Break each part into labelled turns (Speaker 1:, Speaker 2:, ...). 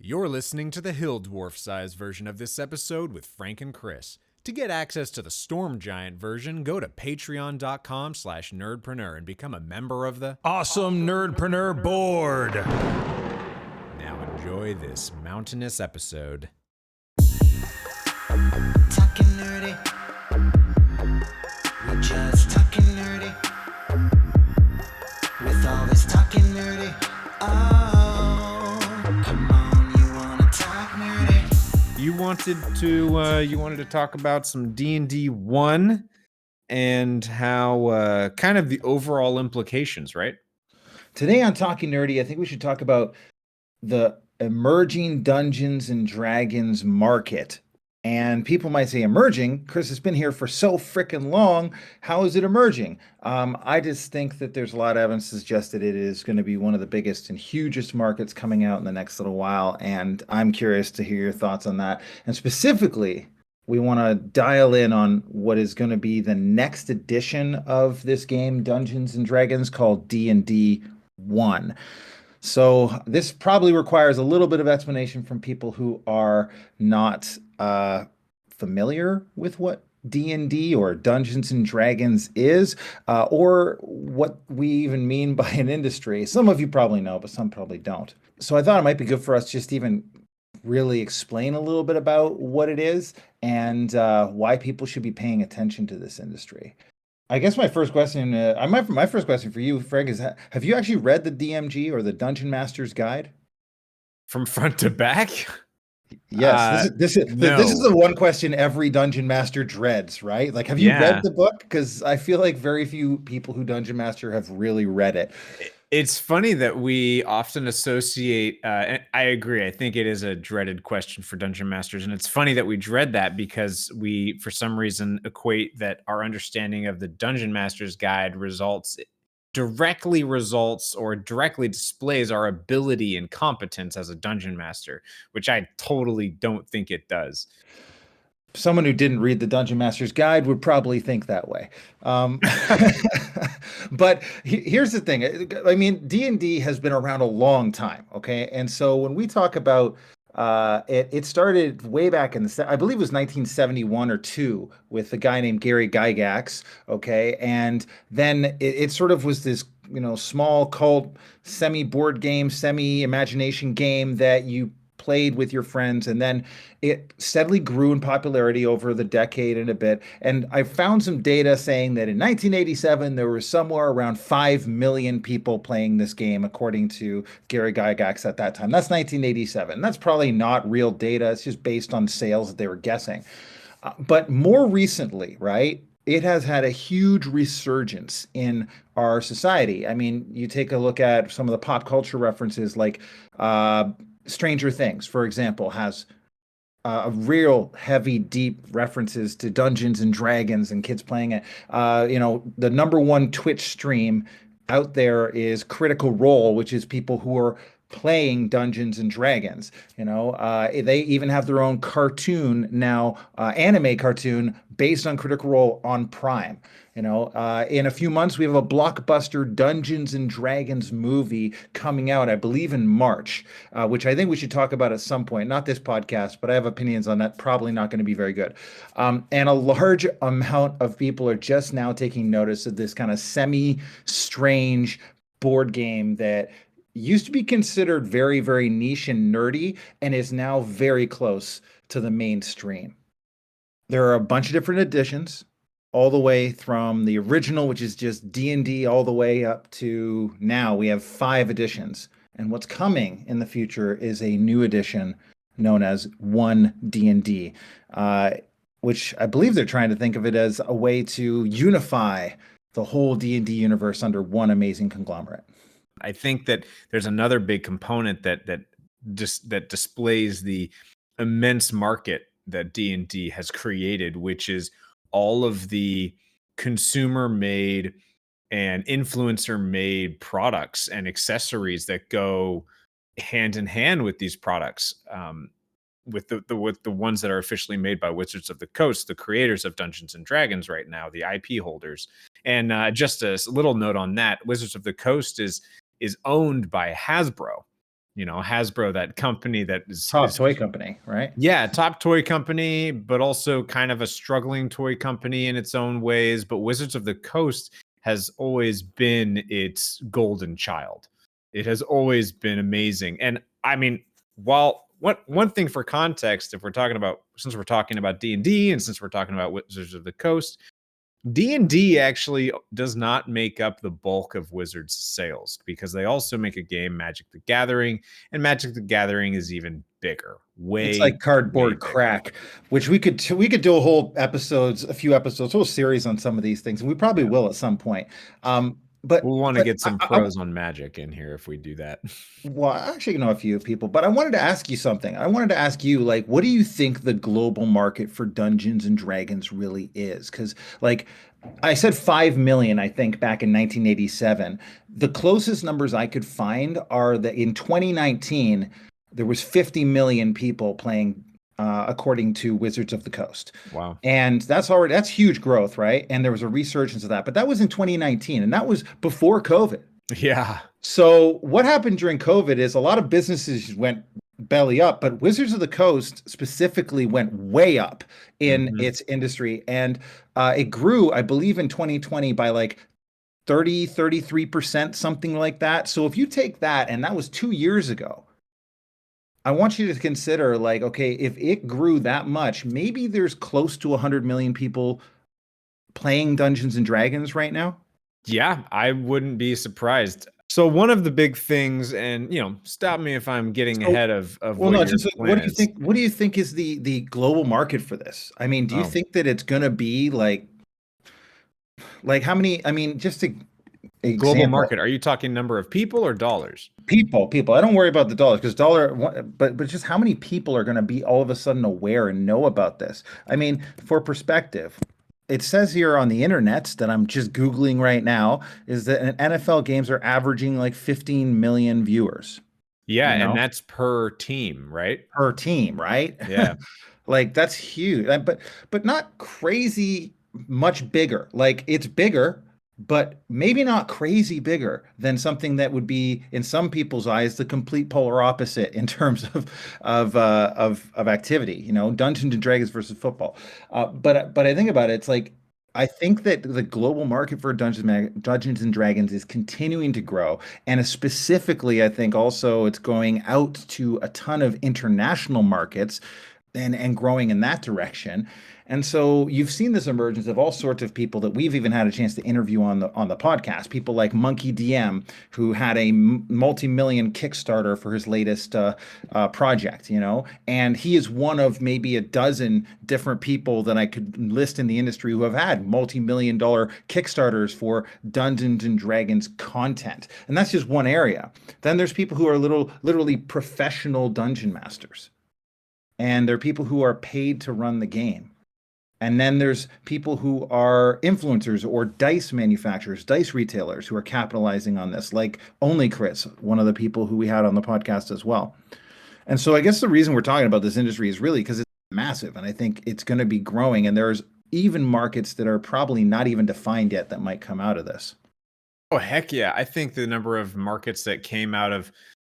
Speaker 1: You're listening to the Hill Dwarf size version of this episode with Frank and Chris. To get access to the Storm Giant version, go to patreon.com/nerdpreneur and become a member of the
Speaker 2: Awesome Nerdpreneur Board.
Speaker 1: Now enjoy this mountainous episode.
Speaker 3: Talking nerdy. We just talking nerdy. With all this talking nerdy. Oh, come on, you wanna talk nerdy?
Speaker 1: You wanted to talk about some D&D 1 and how kind of the overall implications, right?
Speaker 4: Today on Talking Nerdy, I think we should talk about the emerging Dungeons and Dragons market. And people might say emerging. Chris has been here for so freaking long. How is it emerging? I just think that there's a lot of evidence to suggest that it is going to be one of the biggest and hugest markets coming out in the next little while. And I'm curious to hear your thoughts on that. And specifically, we want to dial in on what is going to be the next edition of this game, Dungeons and Dragons, called D&D 1. So this probably requires a little bit of explanation from people who are not familiar with what D&D or Dungeons and Dragons is, or what we even mean by an industry. Some of you probably know, but some probably don't. So I thought it might be good for us just to even really explain a little bit about what it is and why people should be paying attention to this industry. I guess my first question, my first question for you, Frank, is have you actually read the DMG or the Dungeon Master's Guide?
Speaker 1: From front to back?
Speaker 4: Yes, this is
Speaker 1: no.
Speaker 4: the one question every Dungeon Master dreads, right? Like, have you read the book? Because I feel like very few people who Dungeon Master have really read it.
Speaker 1: It's funny that we often associate, and I agree, I think it is a dreaded question for Dungeon Masters, and it's funny that we dread that because we, for some reason, equate that our understanding of the Dungeon Master's Guide directly displays our ability and competence as a Dungeon Master, which I totally don't think it does.
Speaker 4: Someone who didn't read the Dungeon Master's Guide would probably think that way. But here's the thing. I mean, D&D has been around a long time, okay? And so when we talk about it started way back in I believe it was 1971 or 2 with a guy named Gary Gygax, okay? And then it sort of was this, small cult, semi-board game, semi-imagination game that you played with your friends, and then it steadily grew in popularity over the decade and a bit. And I found some data saying that in 1987 there were somewhere around 5 million people playing this game, according to Gary Gygax at that time. That's 1987. That's probably not real data. It's just based on sales that they were guessing. But more recently, right, it has had a huge resurgence in our society. I mean, you take a look at some of the pop culture references, like Stranger Things, for example, has a real heavy, deep references to Dungeons and Dragons and kids playing it. The number one Twitch stream out there is Critical Role, which is people who are playing Dungeons and Dragons. They even have their own cartoon now, anime cartoon based on Critical Role on Prime. In a few months, we have a blockbuster Dungeons and Dragons movie coming out, I believe in March, which I think we should talk about at some point. Not this podcast, but I have opinions on that. Probably not going to be very good. And a large amount of people are just now taking notice of this kind of semi-strange board game that used to be considered very, very niche and nerdy and is now very close to the mainstream. There are a bunch of different editions, all the way from the original, which is just D&D, all the way up to now. We have 5 editions. And what's coming in the future is a new edition known as 1 D&D, which I believe they're trying to think of it as a way to unify the whole D&D universe under one amazing conglomerate.
Speaker 1: I think that there's another big component that displays the immense market that D&D has created, which is all of the consumer-made and influencer-made products and accessories that go hand in hand with these products. With the ones that are officially made by Wizards of the Coast, the creators of Dungeons and Dragons right now, the IP holders. And just a little note on that: Wizards of the Coast is owned by Hasbro, Hasbro, that company that
Speaker 4: Top
Speaker 1: is
Speaker 4: toy company, right?
Speaker 1: yeah, top toy company, but also kind of a struggling toy company in its own ways. But Wizards of the Coast has always been its golden child. It has always been amazing. And I mean, while one thing for context, if we're talking about, since we're talking about D&D and since we're talking about Wizards of the Coast, D&D actually does not make up the bulk of Wizards sales, because they also make a game, Magic the Gathering, and Magic the Gathering is even bigger,
Speaker 4: It's
Speaker 1: way
Speaker 4: like cardboard
Speaker 1: bigger.
Speaker 4: crack, which we could do a few episodes, whole series on some of these things, and we probably
Speaker 1: Yeah.
Speaker 4: will at some point. But
Speaker 1: We'll want to get some
Speaker 4: I
Speaker 1: pros on Magic in here if we do that.
Speaker 4: well, I actually know a few people, but I wanted to ask you something. I wanted to ask you, like, what do you think the global market for Dungeons and Dragons really is? Because, like, I said 5 million, I think, back in 1987. The closest numbers I could find are that in 2019, there was 50 million people playing, according to Wizards of the Coast.
Speaker 1: Wow.
Speaker 4: And that's huge growth, right? And there was a resurgence of that, but that was in 2019, and that was before COVID.
Speaker 1: Yeah.
Speaker 4: So what happened during COVID is a lot of businesses went belly up, but Wizards of the Coast specifically went way up in
Speaker 1: Mhm.
Speaker 4: its industry. And it grew, I believe, in 2020 by like 33%, something like that. So if you take that, and that was 2 years ago, I want you to consider, like, okay, if it grew that much, maybe there's close to 100 million people playing Dungeons and Dragons right now.
Speaker 1: Yeah, I wouldn't be surprised. So one of the big things, and stop me if I'm getting
Speaker 4: So
Speaker 1: ahead of
Speaker 4: Well,
Speaker 1: what
Speaker 4: no,
Speaker 1: your
Speaker 4: just what
Speaker 1: plan
Speaker 4: do you
Speaker 1: is.
Speaker 4: think? What do you think is the global market for this? I mean, do you
Speaker 1: Oh,
Speaker 4: think that it's gonna be like how many? I mean, just to
Speaker 1: global
Speaker 4: example,
Speaker 1: market. Are you talking number of people or dollars?
Speaker 4: people. I don't worry about the dollars because but just how many people are gonna be all of a sudden aware and know about this? I mean, for perspective, it says here on the internet that I'm just Googling right now is that NFL games are averaging like 15 million viewers,
Speaker 1: Yeah,
Speaker 4: you
Speaker 1: and
Speaker 4: know,
Speaker 1: that's per team, right?
Speaker 4: per team, right?
Speaker 1: Yeah.
Speaker 4: Like that's huge, but not crazy much bigger. Like it's bigger, but maybe not crazy bigger than something that would be in some people's eyes the complete polar opposite in terms of activity. Dungeons and Dragons versus football. But I think about it, it's like I think that the global market for Dungeons and Dragons is continuing to grow, and specifically, I think also it's going out to a ton of international markets and growing in that direction. And so you've seen this emergence of all sorts of people that we've even had a chance to interview on the podcast. People like Monkey DM, who had a multi-million Kickstarter for his latest project, and he is one of maybe a dozen different people that I could list in the industry who have had multi-million dollar Kickstarters for Dungeons and Dragons content. And that's just one area. Then there's people who are literally professional dungeon masters, and there are people who are paid to run the game. And then there's people who are influencers or dice manufacturers, dice retailers who are capitalizing on this, like Only Chris, one of the people who we had on the podcast as well. And so I guess the reason we're talking about this industry is really because it's massive, and I think it's going to be growing. And there's even markets that are probably not even defined yet that might come out of this.
Speaker 1: Oh, heck yeah. I think the number of markets that came out of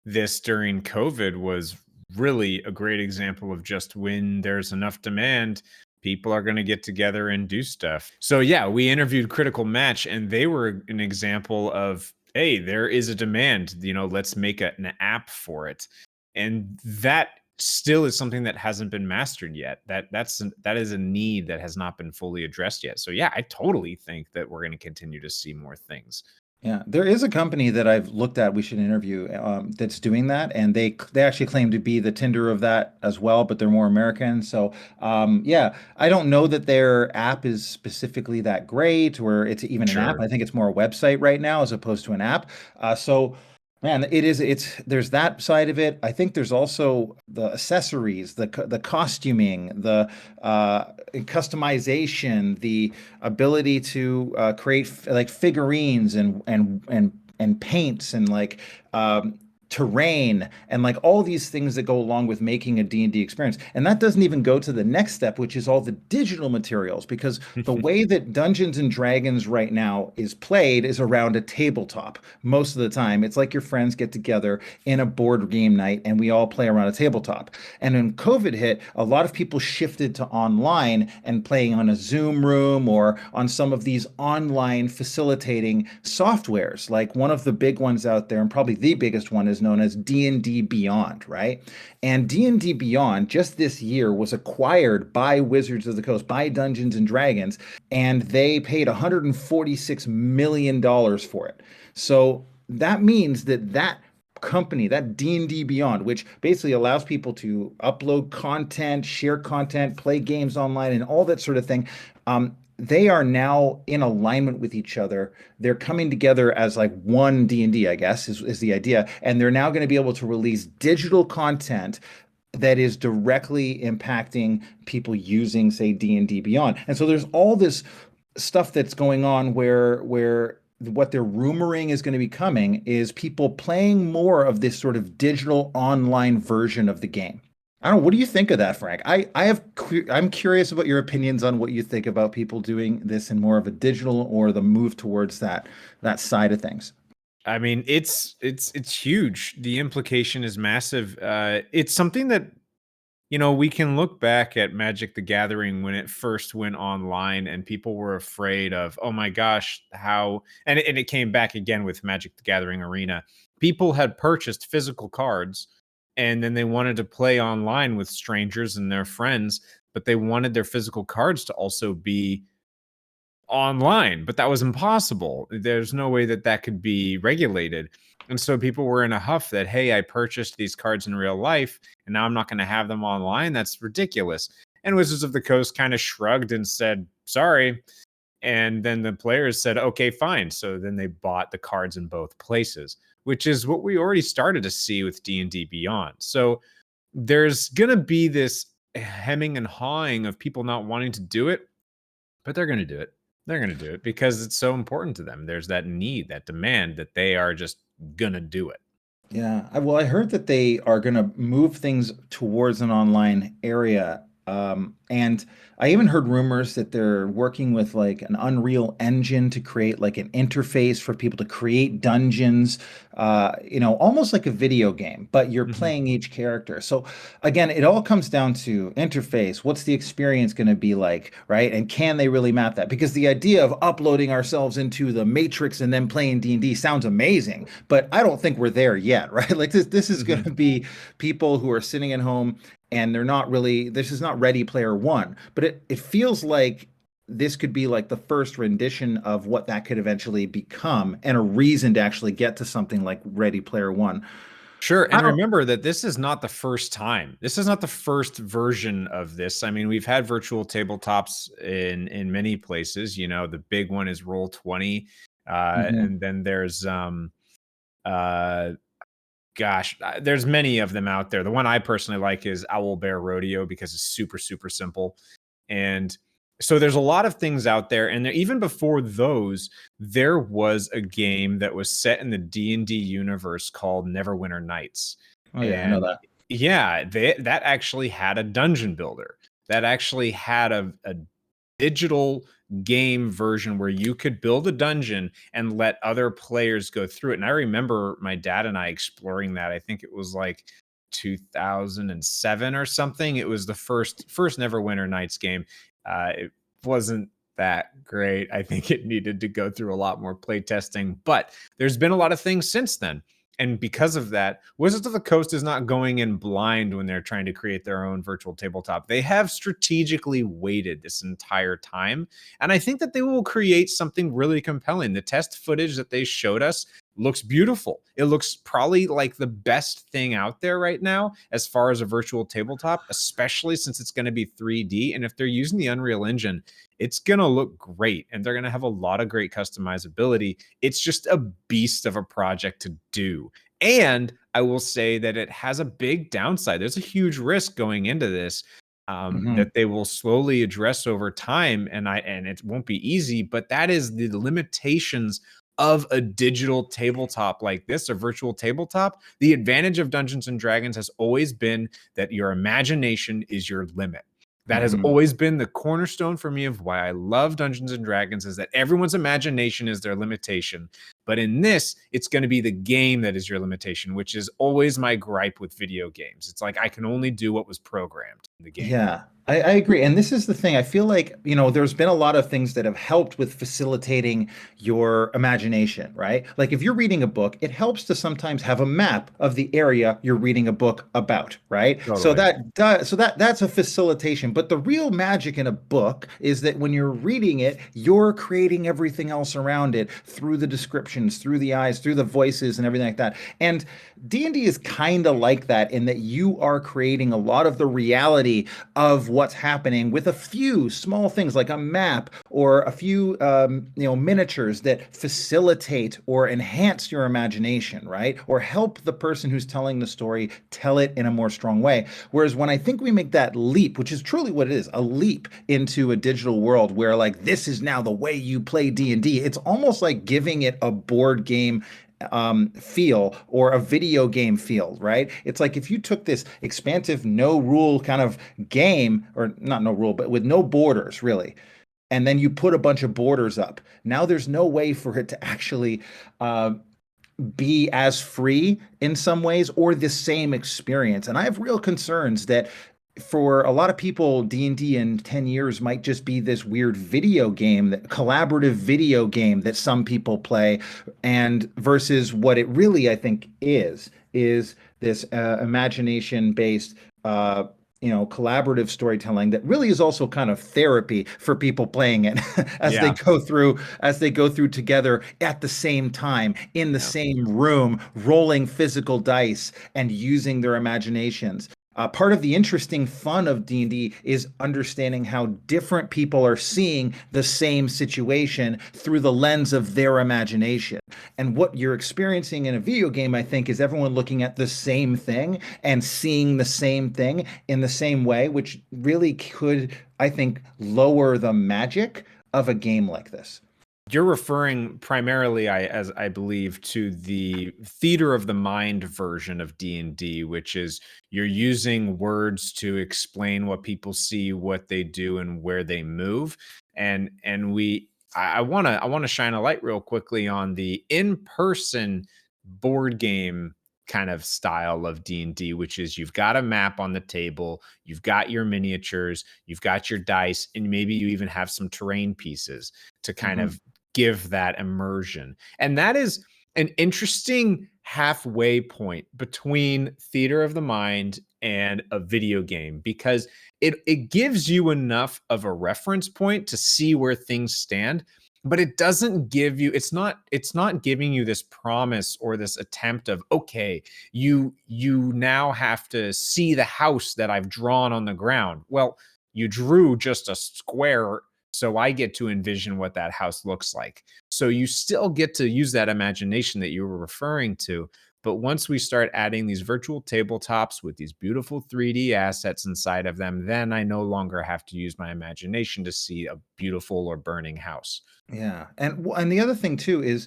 Speaker 1: this during COVID was really a great example of just when there's enough demand, people are going to get together and do stuff. So yeah, we interviewed Critical Match, and they were an example of, hey, there is a demand, let's make an app for it. And that still is something that hasn't been mastered yet. That is a need that has not been fully addressed yet. So yeah, I totally think that we're going to continue to see more things.
Speaker 4: Yeah, there is a company that I've looked at. We should interview, that's doing that, and they actually claim to be the Tinder of that as well, but they're more American. So, yeah, I don't know that their app is specifically that great, or it's even an app.
Speaker 1: Sure.
Speaker 4: I think it's more a website right now as opposed to an app. So, man, there's that side of it. I think there's also the accessories, the costuming, the customization, the ability to create like figurines and paints and like terrain, and like all these things that go along with making a D&D experience. And that doesn't even go to the next step, which is all the digital materials, because the way that Dungeons and Dragons right now is played is around a tabletop. Most of the time, it's like your friends get together in a board game night and we all play around a tabletop. And when COVID hit, a lot of people shifted to online and playing on a Zoom room or on some of these online facilitating softwares. Like one of the big ones out there, and probably the biggest one, is known as D&D Beyond, right? And D&D Beyond just this year was acquired by Wizards of the Coast, by Dungeons and Dragons, and they paid $146 million for it. So that means that company, that D&D Beyond, which basically allows people to upload content, share content, play games online, and all that sort of thing, they are now in alignment with each other. They're coming together as like one D&D, I guess, is the idea. And they're now going to be able to release digital content that is directly impacting people using, say, D&D Beyond. And so there's all this stuff that's going on where what they're rumoring is going to be coming is people playing more of this sort of digital online version of the game. I don't know. What do you think of that, Frank? I'm curious about your opinions on what you think about people doing this in more of a digital or the move towards that side of things.
Speaker 1: I mean, it's huge. The implication is massive. It's something that, we can look back at Magic the Gathering when it first went online and people were afraid of, oh my gosh, how, and it came back again with Magic the Gathering Arena. People had purchased physical cards and then they wanted to play online with strangers and their friends, but they wanted their physical cards to also be online, but that was impossible. There's no way that could be regulated. And so people were in a huff that, hey, I purchased these cards in real life and now I'm not going to have them online. That's ridiculous. And Wizards of the Coast kind of shrugged and said, sorry. And then the players said, okay, fine. So then they bought the cards in both places, which is what we already started to see with D&D Beyond. So there's going to be this hemming and hawing of people not wanting to do it, but they're going to do it. They're going to do it because it's so important to them. There's that need, that demand that they are just going to do it.
Speaker 4: Yeah. Well, I heard that they are going to move things towards an online area. And I even heard rumors that they're working with like an Unreal Engine to create like an interface for people to create dungeons, almost like a video game, but you're playing each character. So again, it all comes down to interface. What's the experience going to be like, right? And can they really map that? Because the idea of uploading ourselves into the Matrix and then playing D&D sounds amazing, but I don't think we're there yet, right? Like this is going to be people who are sitting at home and this is not Ready Player One, but it feels like this could be like the first rendition of what that could eventually become and a reason to actually get to something like Ready Player One.
Speaker 1: Sure. And remember that this is not the first time. This is not the first version of this. I mean, we've had virtual tabletops in many places. The big one is Roll20. And then there's there's many of them out there. The one I personally like is Owl Bear Rodeo because it's super, super simple. And so there's a lot of things out there. And even before those, there was a game that was set in the D&D universe called Neverwinter Nights.
Speaker 4: Oh, yeah, I know that.
Speaker 1: Yeah, that actually had a dungeon builder. That actually had a digital game version where you could build a dungeon and let other players go through it. And I remember my dad and I exploring that. I think it was like 2007 or something. It was the first Neverwinter Nights game. It wasn't that great. I think it needed to go through a lot more play testing, but there's been a lot of things since then. And because of that, Wizards of the Coast is not going in blind when they're trying to create their own virtual tabletop. They have strategically waited this entire time. And I think that they will create something really compelling. The test footage that they showed us looks beautiful. It looks probably like the best thing out there right now as far as a virtual tabletop, especially since it's going to be 3D. And if they're using the Unreal Engine, it's going to look great and they're going to have a lot of great customizability. It's just a beast of a project to do. And I will say that it has a big downside. There's a huge risk going into this that they will slowly address over time. And it won't be easy, but that is the limitations of a digital tabletop like this, a virtual tabletop, the advantage of Dungeons and Dragons has always been that your imagination is your limit. That has
Speaker 4: Mhm.
Speaker 1: always been the cornerstone for me of why I love Dungeons and Dragons, is that everyone's imagination is their limitation. But in this, it's going to be the game that is your limitation, which is always my gripe with video games. It's like I can only do what was programmed in the game.
Speaker 4: Yeah, I agree. And this is the thing. I feel like, there's been a lot of things that have helped with facilitating your imagination, right? Like if you're reading a book, it helps to sometimes have a map of the area you're reading a book about, right? So
Speaker 1: Totally.
Speaker 4: that's a facilitation. But the real magic in a book is that when you're reading it, you're creating everything else around it through the descriptions, through the eyes, through the voices and everything like that. And D&D is kind of like that in that you are creating a lot of the reality of what's happening with a few small things like a map or a few miniatures that facilitate or enhance your imagination, right? Or help the person who's telling the story tell it in a more strong way. Whereas when I think we make that leap, which is truly what it is, a leap into a digital world where like this is now the way you play D&D, it's almost like giving it a board game feel or a video game feel, right? It's like if you took this expansive, no rule kind of game, or not no rule, but with no borders really, and then you put a bunch of borders up. Now there's no way for it to actually be as free in some ways or the same experience. And I have real concerns that for a lot of people, D&D in 10 years might just be this weird video game, that collaborative video game that some people play, and versus what it really, I think, is this imagination-based, collaborative storytelling that really is also kind of therapy for people playing it as they
Speaker 1: Yeah.
Speaker 4: go through together at the same time in the same room, rolling physical dice and using their imaginations. Part of the interesting fun of D&D is understanding how different people are seeing the same situation through the lens of their imagination. And what you're experiencing in a video game, I think, is everyone looking at the same thing and seeing the same thing in the same way, which really could, I think, lower the magic of a game like this.
Speaker 1: You're referring primarily, as I believe, to the theater of the mind version of D&D, which is you're using words to explain what people see, what they do, and where they move. I want to shine a light real quickly on the in-person board game kind of style of D&D, which is you've got a map on the table, you've got your miniatures, you've got your dice, and maybe you even have some terrain pieces to kind
Speaker 4: Mhm.
Speaker 1: of give that immersion. And that is an interesting halfway point between theater of the mind and a video game, because it gives you enough of a reference point to see where things stand, but it doesn't give you, it's not giving you this promise or this attempt of, okay, you now have to see the house that I've drawn on the ground. Well, you drew just a square, so I get to envision what that house looks like. So you still get to use that imagination that you were referring to. But once we start adding these virtual tabletops with these beautiful 3D assets inside of them, then I no longer have to use my imagination to see a beautiful or burning house.
Speaker 4: Yeah. And the other thing too is,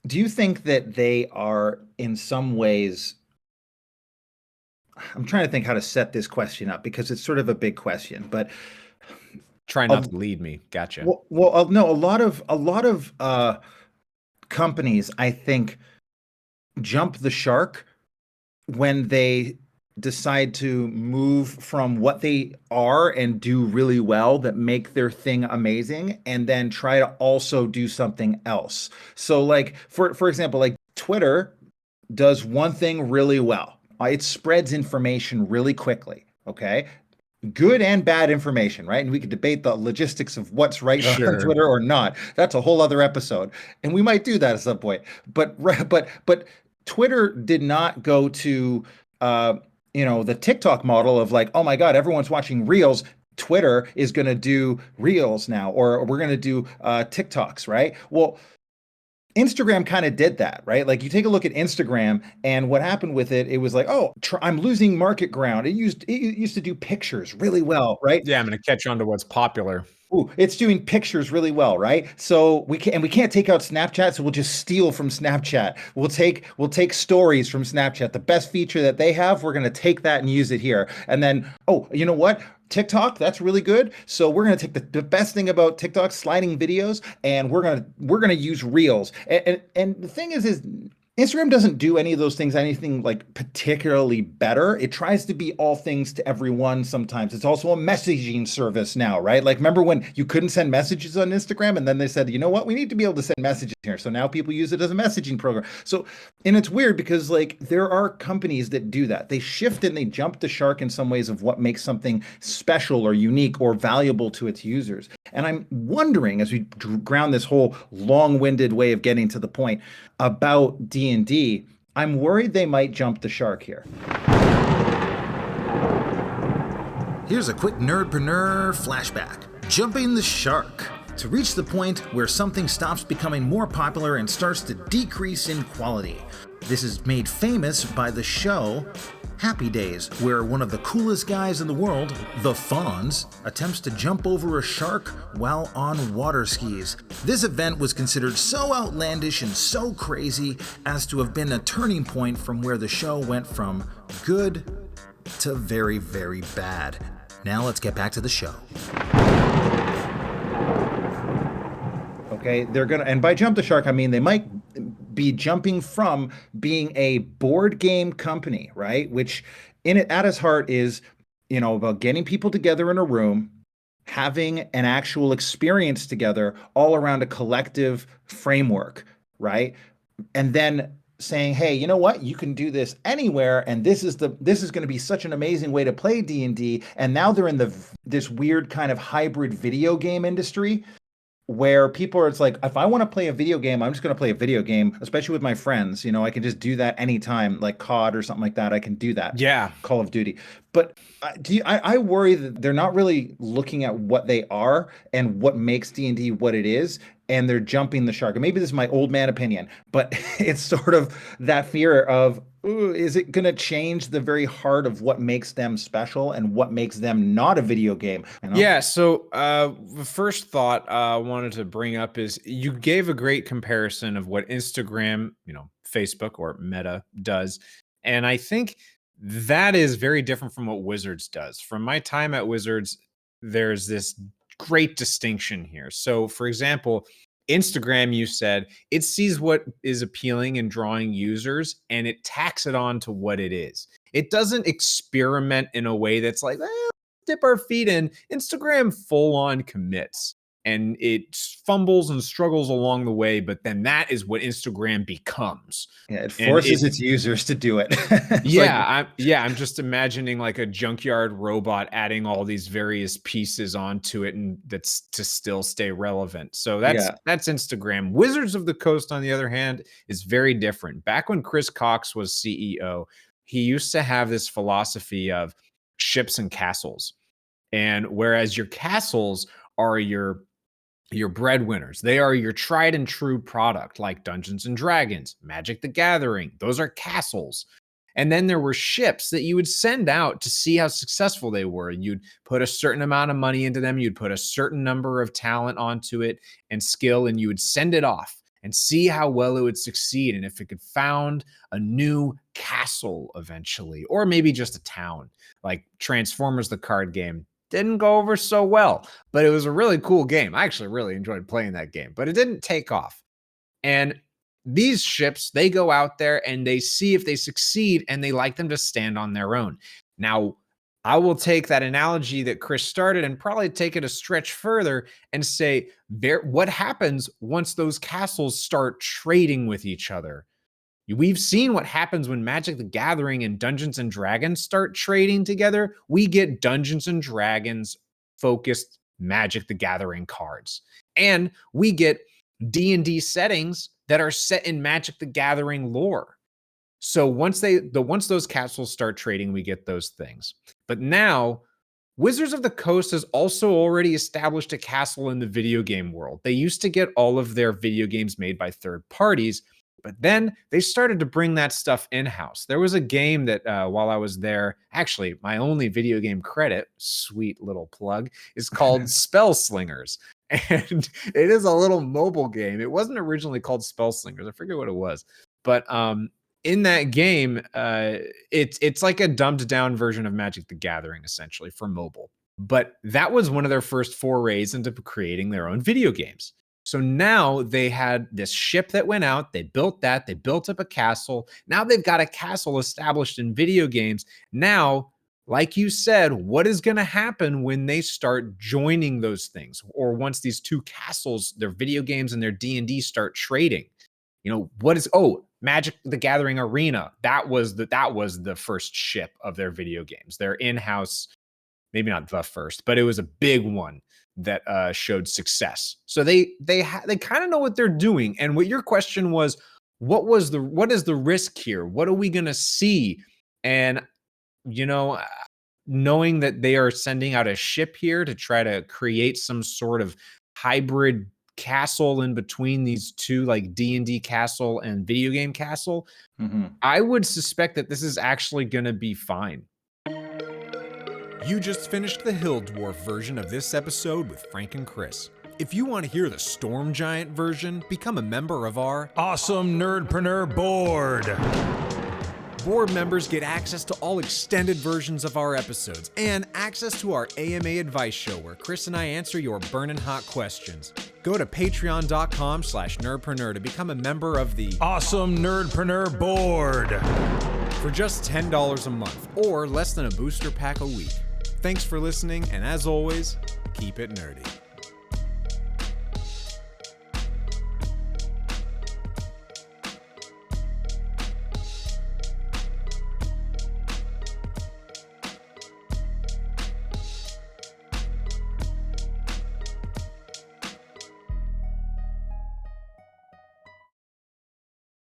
Speaker 4: do you think that they are in some ways, I'm trying to think how to set this question up because it's sort of a big question, but
Speaker 1: Try not to lead me. Gotcha.
Speaker 4: no, a lot of companies, I think, jump the shark when they decide to move from what they are and do really well that make their thing amazing and then try to also do something else. So like for example, like Twitter does one thing really well. It spreads information really quickly, okay? Good and bad information, right? And we could debate the logistics of what's right on
Speaker 1: Sure.
Speaker 4: Twitter or not. That's a whole other episode, and we might do that at some point. But Twitter did not go to the TikTok model of like, oh my God, everyone's watching Reels. Twitter is going to do Reels now, or we're going to do TikToks, right? Well, Instagram kind of did that, right? Like you take a look at Instagram and what happened with it, it was like, oh, I'm losing market ground. It used to do pictures really well, right?
Speaker 1: Yeah, I'm going to catch on to what's popular.
Speaker 4: Ooh, it's doing pictures really well, right? So we can't take out Snapchat, so we'll just steal from Snapchat. We'll take stories from Snapchat. The best feature that they have, we're gonna take that and use it here. And then, oh, you know what? TikTok, that's really good. So we're gonna take the best thing about TikTok, sliding videos, and we're gonna use Reels. And the thing is Instagram doesn't do any of those things anything like particularly better. It tries to be all things to everyone sometimes. It's also a messaging service now, right? Like remember when you couldn't send messages on Instagram and then they said, "You know what? We need to be able to send messages here." So now people use it as a messaging program. So and it's weird because like there are companies that do that. They shift and they jump the shark in some ways of what makes something special or unique or valuable to its users. And I'm wondering as we ground this whole long-winded way of getting to the point about D&D, I'm worried they might jump the shark here.
Speaker 5: Here's a quick Nerdpreneur flashback. Jumping the shark. To reach the point where something stops becoming more popular and starts to decrease in quality. This is made famous by the show Happy Days, where one of the coolest guys in the world, the Fonz, attempts to jump over a shark while on water skis. This event was considered so outlandish and so crazy as to have been a turning point from where the show went from good to very, very bad. Now let's get back to the show.
Speaker 4: Okay, they're gonna, and by jump the shark, I mean they might be jumping from being a board game company, right? Which in it at its heart is, about getting people together in a room, having an actual experience together all around a collective framework, right? And then saying, hey, you know what? You can do this anywhere, and this is going to be such an amazing way to play D&D. And now they're in this weird kind of hybrid video game industry where people are, it's like, if I want to play a video game, I'm just going to play a video game, especially with my friends. I can just do that anytime, like COD or something like that. I can do that.
Speaker 1: Yeah.
Speaker 4: Call of Duty. But I worry that they're not really looking at what they are and what makes D&D what it is, and they're jumping the shark. And maybe this is my old man opinion, but it's sort of that fear of, ooh, is it going to change the very heart of what makes them special and what makes them not a video game?
Speaker 1: Yeah. So the first thought I wanted to bring up is you gave a great comparison of what Instagram, Facebook or Meta does. And I think that is very different from what Wizards does. From my time at Wizards, there's this great distinction here. So, for example, Instagram, you said, it sees what is appealing and drawing users and it tacks it on to what it is. It doesn't experiment in a way that's like, dip our feet in. Instagram full on commits and it fumbles and struggles along the way, but then that is what Instagram becomes.
Speaker 4: Yeah, it forces its users to do it.
Speaker 1: I'm just imagining like a junkyard robot adding all these various pieces onto it, and that's to still stay relevant. So that's Instagram. Wizards of the Coast, on the other hand, is very different. Back when Chris Cox was CEO, he used to have this philosophy of ships and castles. And whereas your castles are your breadwinners, they are your tried and true product, like Dungeons and Dragons, Magic the Gathering. Those are castles. And then there were ships that you would send out to see how successful they were. You'd put a certain amount of money into them. You'd put a certain number of talent onto it and skill, and you would send it off and see how well it would succeed. And if it could found a new castle eventually, or maybe just a town, like Transformers, the card game. Didn't go over so well, but it was a really cool game. I actually really enjoyed playing that game, but it didn't take off. And these ships, they go out there and they see if they succeed, and they like them to stand on their own. Now, I will take that analogy that Chris started and probably take it a stretch further and say, what happens once those castles start trading with each other? We've seen what happens when Magic the Gathering and Dungeons and Dragons start trading together. We get Dungeons and Dragons focused Magic the Gathering cards. And we get D&D settings that are set in Magic the Gathering lore. So once those castles start trading, we get those things. But now Wizards of the Coast has also already established a castle in the video game world. They used to get all of their video games made by third parties. But then they started to bring that stuff in-house. There was a game that while I was there, actually, my only video game credit, sweet little plug, is called Spell Slingers. And it is a little mobile game. It wasn't originally called Spell Slingers. I forget what it was. But in that game, it's like a dumbed down version of Magic the Gathering, essentially, for mobile. But that was one of their first forays into creating their own video games. So now they had this ship that went out. They built that. They built up a castle. Now they've got a castle established in video games. Now, like you said, what is going to happen when they start joining those things? Or once these two castles, their video games and their D&D start trading? You know, what is, Magic the Gathering Arena. That was the first ship of their video games. Their in-house, maybe not the first, but it was a big one that showed success. So they kind of know what they're doing. And what your question was, what is the risk here? What are we going to see? And, you know, knowing that they are sending out a ship here to try to create some sort of hybrid castle in between these two, like D&D castle and video game castle, I would suspect that this is actually going to be fine.
Speaker 2: You just finished the Hill Dwarf version of this episode with Frank and Chris. If you want to hear the Storm Giant version, become a member of our awesome Nerdpreneur Board. Board members get access to all extended versions of our episodes and access to our AMA advice show where Chris and I answer your burning hot questions. Go to patreon.com/nerdpreneur to become a member of the awesome Nerdpreneur Board for just $10 a month or less than a booster pack a week. Thanks for listening, and as always, keep it nerdy.